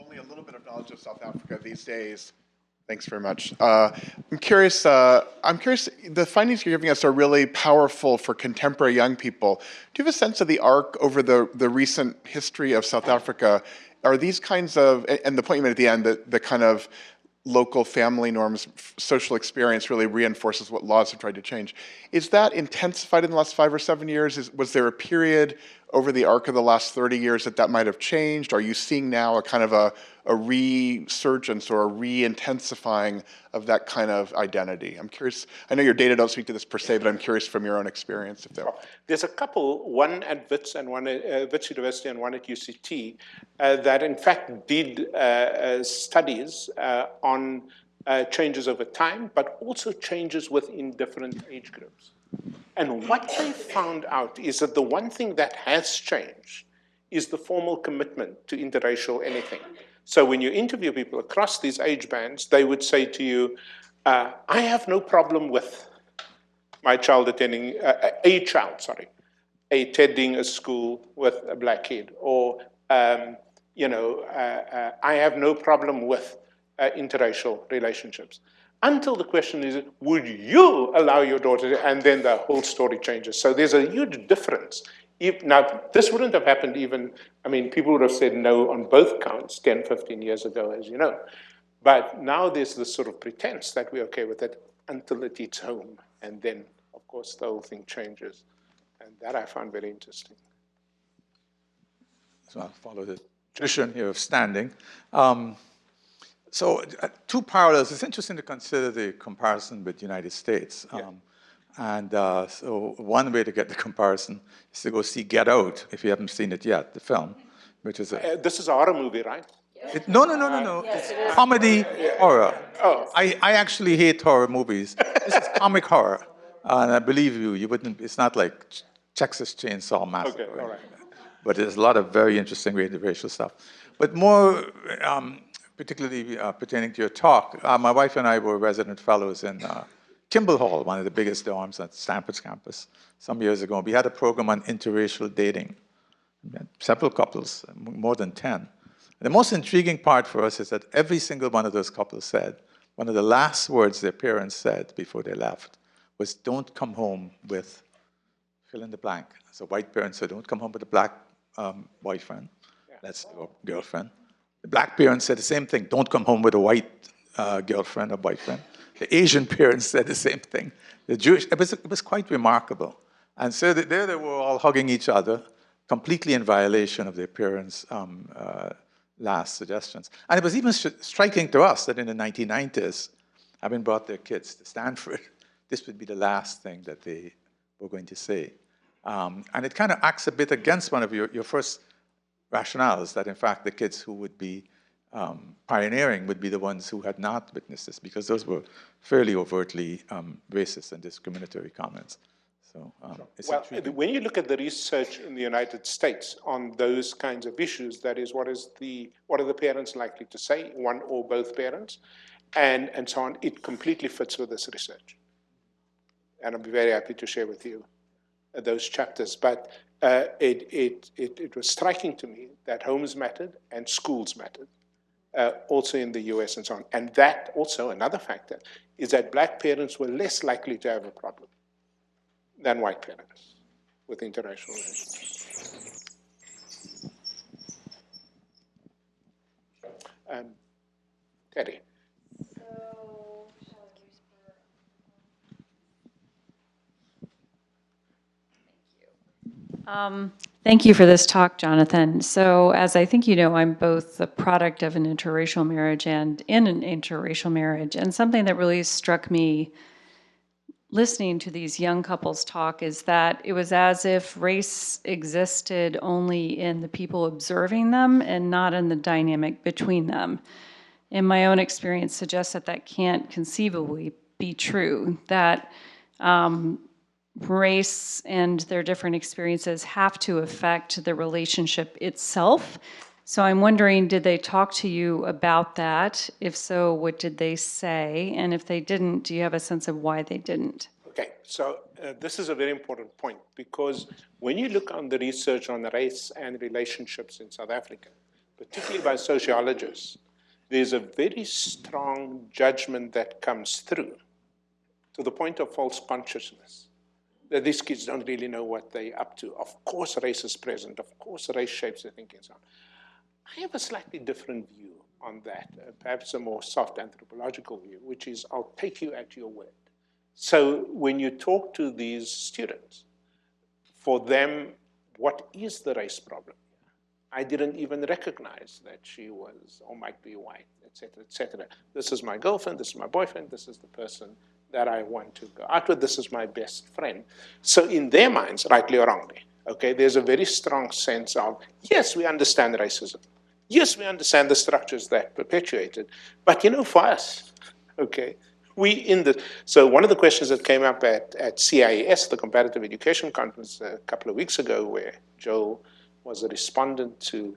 Only a little bit of knowledge of South Africa these days. Thanks very much. I'm curious. The findings you're giving us are really powerful for contemporary young people. Do you have a sense of the arc over the recent history of South Africa? Are these kinds of, and the point you made at the end, that the kind of local family norms, social experience really reinforces what laws have tried to change. Is that intensified in the last 5 or 7 years? Was there a period over the arc of the last 30 years that might have changed? Are you seeing now a kind of a resurgence or a re-intensifying of that kind of identity? I'm curious. I know your data don't speak to this per se, but I'm curious from your own experience if there. There's a couple, one at WITS and one at WITS University and one at UCT, that in fact did studies on changes over time, but also changes within different age groups. And what they found out is that the one thing that has changed is the formal commitment to interracial anything. So when you interview people across these age bands, they would say to you, I have no problem with my child attending, attending a school with a black kid, or, I have no problem with interracial relationships. Until the question is, would you allow your daughter to, and then the whole story changes. So there's a huge difference. Now, this wouldn't have happened even, people would have said no on both counts 10, 15 years ago, as you know. But now there's this sort of pretense that we're okay with it until it hits home. And then, of course, the whole thing changes. And that I found very interesting. So I'll follow the tradition here of standing. So two parallels. It's interesting to consider the comparison with the United States. So one way to get the comparison is to go see Get Out, if you haven't seen it yet, the film, which is a... this is a horror movie, right? No. Yes, it's comedy horror. Oh. I actually hate horror movies. This is comic horror. And I believe you wouldn't, it's not like Texas Chainsaw Massacre. Okay, all right. But there's a lot of very interesting racial stuff. But more particularly pertaining to your talk, my wife and I were resident fellows in Kimball Hall, one of the biggest dorms at Stanford's campus, some years ago. We had a program on interracial dating. We had several couples, more than 10. The most intriguing part for us is that every single one of those couples said, one of the last words their parents said before they left was, don't come home with fill in the blank. So white parents said, don't come home with a black boyfriend, that's your girlfriend. The black parents said the same thing, don't come home with a white girlfriend or boyfriend. The Asian parents said the same thing. The Jewish, it was quite remarkable. And so there they were all hugging each other, completely in violation of their parents' last suggestions. And it was even striking to us that in the 1990s, having brought their kids to Stanford, this would be the last thing that they were going to say. And it kind of acts a bit against one of your first rationales, that in fact the kids who would be pioneering would be the ones who had not witnessed this, because those were fairly overtly racist and discriminatory comments. So it's intriguing. When you look at the research in the United States on those kinds of issues, that is, what are the parents likely to say, one or both parents, and so on, it completely fits with this research. And I'll be very happy to share with you those chapters. But it was striking to me that homes mattered and schools mattered, also in the US and so on. And that also, another factor, is that black parents were less likely to have a problem than white parents with interracial relationships. Teddy. Thank you for this talk, Jonathan. So as I think you know, I'm both the product of an interracial marriage and in an interracial marriage. And something that really struck me listening to these young couples talk is that it was as if race existed only in the people observing them and not in the dynamic between them. And my own experience suggests that that can't conceivably be true, that race and their different experiences have to affect the relationship itself. So I'm wondering, did they talk to you about that? If so, what did they say? And if they didn't, do you have a sense of why they didn't? Okay, so This is a very important point, because when you look on the research on race and relationships in South Africa, particularly by sociologists, there's a very strong judgment that comes through to the point of false consciousness, that these kids don't really know what they're up to. Of course race is present, of course race shapes their thinking and so on. I have a slightly different view on that, perhaps a more soft anthropological view, which is I'll take you at your word. So when you talk to these students, for them, what is the race problem? I didn't even recognize that she was or might be white, et cetera, et cetera. This is my girlfriend, this is my boyfriend, this is the person that I want to go out with, this is my best friend. So in their minds, rightly or wrongly, okay, there's a very strong sense of, yes, we understand racism. Yes, we understand the structures that perpetuate it. But for us, okay, so one of the questions that came up at CIES, the Comparative Education Conference a couple of weeks ago, where Joel was a respondent to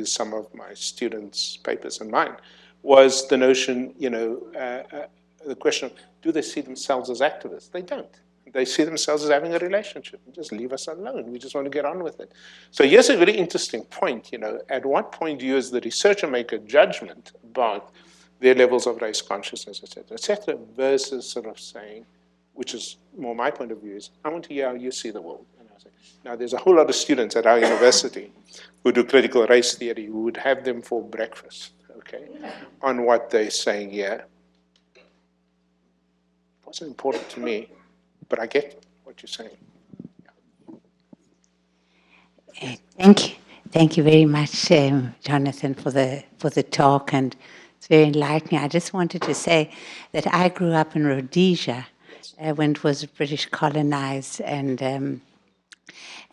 some of my students' papers and mine, was the notion, the question of, do they see themselves as activists? They don't. They see themselves as having a relationship. Just leave us alone. We just want to get on with it. So here's a very interesting point. At what point do you as the researcher make a judgment about their levels of race consciousness, et cetera, versus sort of saying, which is more my point of view, is I want to hear how you see the world. And I say, now there's a whole lot of students at our university who do critical race theory who would have them for breakfast, okay, on what they're saying here. It wasn't important to me, but I get what you're saying. Thank you very much, Jonathan, for the talk, and it's very enlightening. I just wanted to say that I grew up in Rhodesia when it was British colonized, and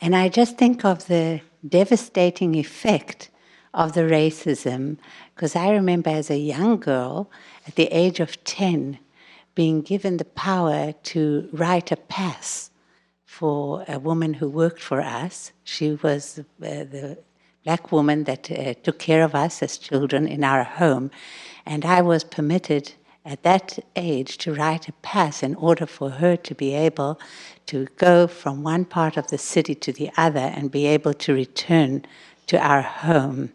I just think of the devastating effect of the racism, because I remember as a young girl, at the age of 10, being given the power to write a pass for a woman who worked for us. She was the black woman that took care of us as children in our home. And I was permitted at that age to write a pass in order for her to be able to go from one part of the city to the other and be able to return to our home.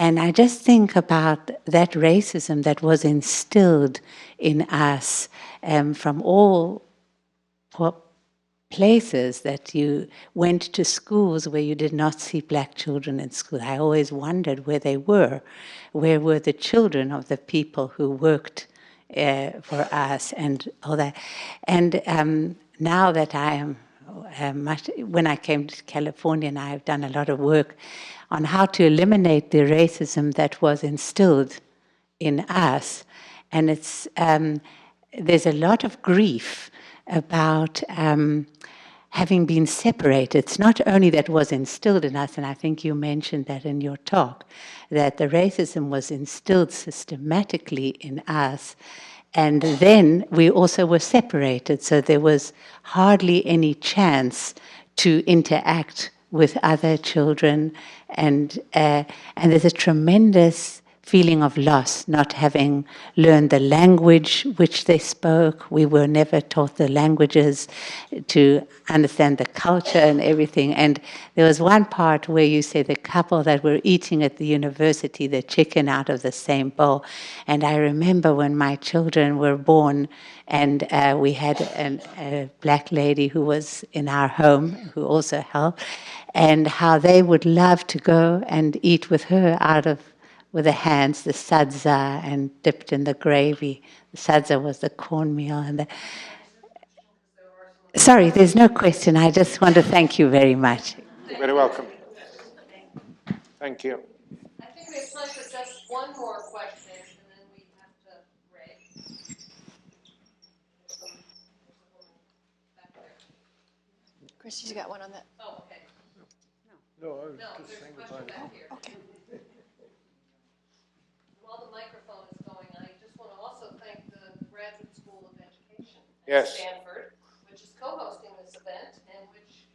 And I just think about that racism that was instilled in us from all places, that you went to schools where you did not see black children in school. I always wondered where they were. Where were the children of the people who worked for us and all that? And now that I am when I came to California, and I have done a lot of work on how to eliminate the racism that was instilled in us. And it's there's a lot of grief about having been separated. It's not only that was instilled in us, and I think you mentioned that in your talk, that the racism was instilled systematically in us, and then we also were separated, so there was hardly any chance to interact with other children, and there's a tremendous feeling of loss, not having learned the language which they spoke. We were never taught the languages to understand the culture and everything. And there was one part where you say the couple that were eating at the university, the chicken out of the same bowl. And I remember when my children were born, and we had a black lady who was in our home who also helped, and how they would love to go and eat with her with the hands, the sadza, and dipped in the gravy. The sadza was the cornmeal. And sorry, there's no question. I just want to thank you very much. You're very welcome. Thank you. I think we have time for just one more question, and then we have to break. Christy's got one on that. Oh, okay. No, I was No, just there's saying a question goodbye. back here. Okay. While the microphone is going, I just want to also thank the Graduate School of Education at Yes. Stanford, which is co-hosting this event, and which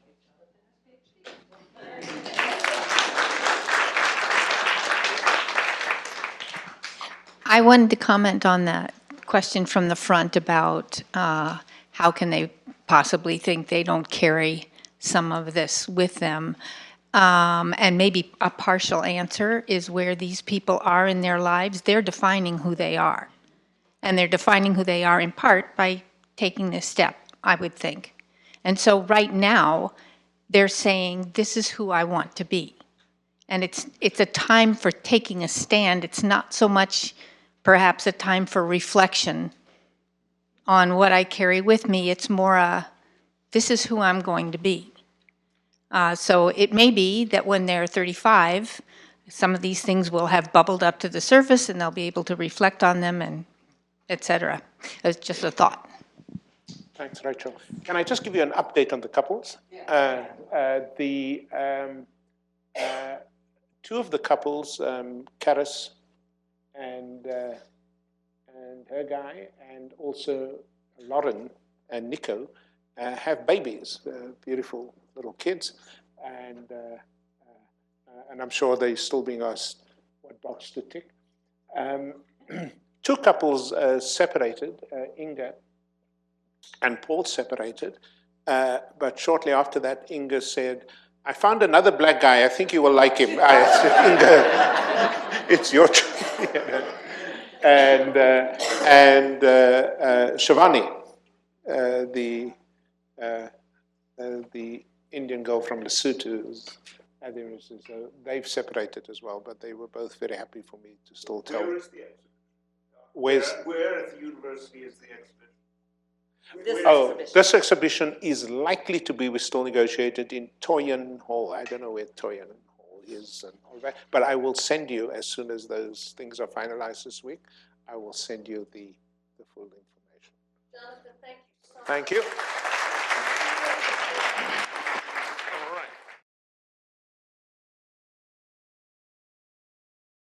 I wanted to comment on that question from the front about how can they possibly think they don't carry some of this with them. And maybe a partial answer is where these people are in their lives, they're defining who they are. And they're defining who they are in part by taking this step, I would think. And so right now, they're saying, this is who I want to be. And it's a time for taking a stand. It's not so much perhaps a time for reflection on what I carry with me. It's more this is who I'm going to be. So it may be that when they're 35, some of these things will have bubbled up to the surface and they'll be able to reflect on them and et cetera. It's just a thought. Thanks, Rachel. Can I just give you an update on the couples? Two of the couples, Karis and her guy, and also Lauren and Nico, have babies, beautiful little kids, and I'm sure they're still being asked what box to tick. Two couples separated, Inga and Paul separated, but shortly after that, Inga said, I found another black guy, I think you will like him. I said, Inga, it's your choice. And Shivani, the Indian girl from Lesotho, so they've separated as well, but they were both very happy for me to still tell. Where is the exhibition? Where at the university is the exhibition? This exhibition is likely to be, we're still negotiated, in Toyin Hall. I don't know where Toyin Hall is and all that, but I will send you, as soon as those things are finalized this week, I will send you the full information. Jonathan, thank you so much. Thank you.